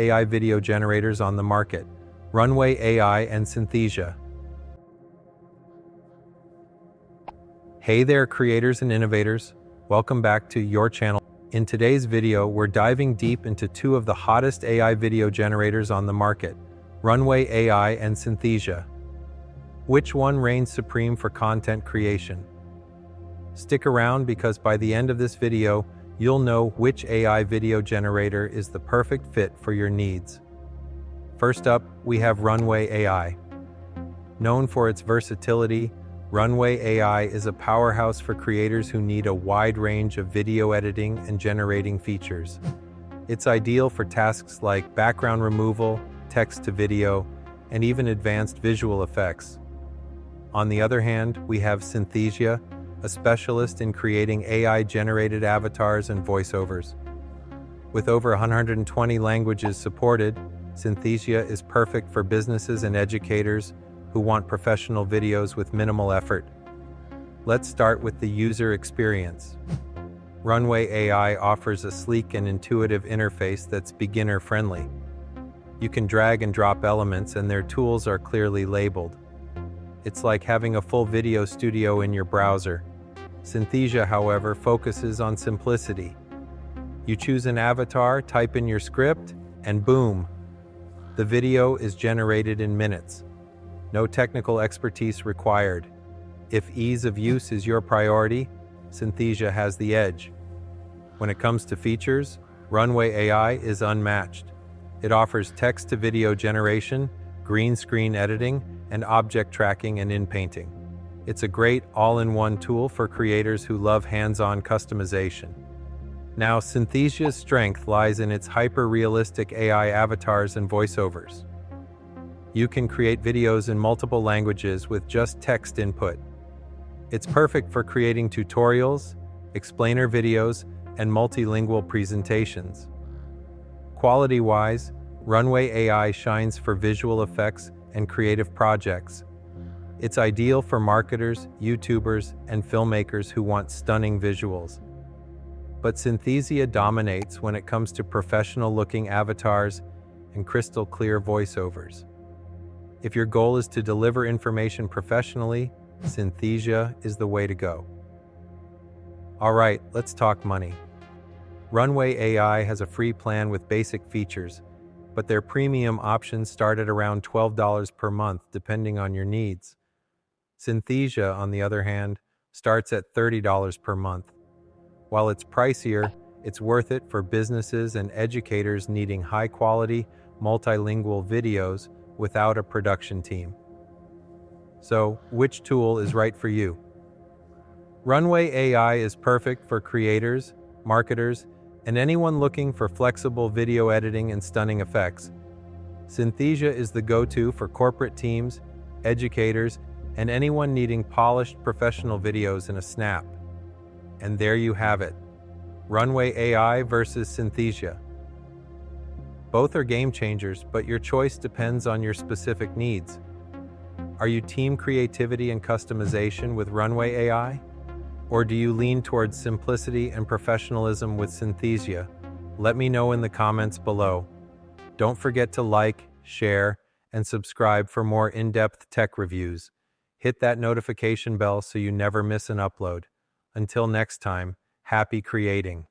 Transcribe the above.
AI video generators on the market, Runway AI and Synthesia. Hey there, creators and innovators. Welcome back to your channel. In today's video, we're diving deep into two of the hottest AI video generators on the market, Runway AI and Synthesia. Which one reigns supreme for content creation? Stick around because by the end of this video, you'll know which AI video generator is the perfect fit for your needs. First up, we have Runway AI. Known for its versatility, Runway AI is a powerhouse for creators who need a wide range of video editing and generating features. It's ideal for tasks like background removal, text-to-video, and even advanced visual effects. On the other hand, we have Synthesia, a specialist in creating AI-generated avatars and voiceovers. With over 120 languages supported, Synthesia is perfect for businesses and educators who want professional videos with minimal effort. Let's start with the user experience. Runway AI offers a sleek and intuitive interface that's beginner-friendly. You can drag and drop elements and their tools are clearly labeled. It's like having a full video studio in your browser. Synthesia, however, focuses on simplicity. You choose an avatar, type in your script, and boom! The video is generated in minutes. No technical expertise required. If ease of use is your priority, Synthesia has the edge. When it comes to features, Runway AI is unmatched. It offers text-to-video generation, green screen editing, and object tracking and in-painting. It's a great all-in-one tool for creators who love hands-on customization. Now, Synthesia's strength lies in its hyper-realistic AI avatars and voiceovers. You can create videos in multiple languages with just text input. It's perfect for creating tutorials, explainer videos, and multilingual presentations. Quality-wise, Runway AI shines for visual effects and creative projects. It's ideal for marketers, YouTubers, and filmmakers who want stunning visuals. But Synthesia dominates when it comes to professional-looking avatars and crystal-clear voiceovers. If your goal is to deliver information professionally, Synthesia is the way to go. All right, let's talk money. Runway AI has a free plan with basic features, but their premium options start at around $12 per month depending on your needs. Synthesia, on the other hand, starts at $30 per month. While it's pricier, it's worth it for businesses and educators needing high-quality, multilingual videos without a production team. So, which tool is right for you? Runway AI is perfect for creators, marketers, and anyone looking for flexible video editing and stunning effects. Synthesia is the go-to for corporate teams, educators, and anyone needing polished professional videos in a snap. And there you have it. Runway AI versus Synthesia. Both are game changers, but your choice depends on your specific needs. Are you team creativity and customization with Runway AI? Or do you lean towards simplicity and professionalism with Synthesia? Let me know in the comments below. Don't forget to like, share, and subscribe for more in-depth tech reviews. Hit that notification bell so you never miss an upload. Until next time, happy creating.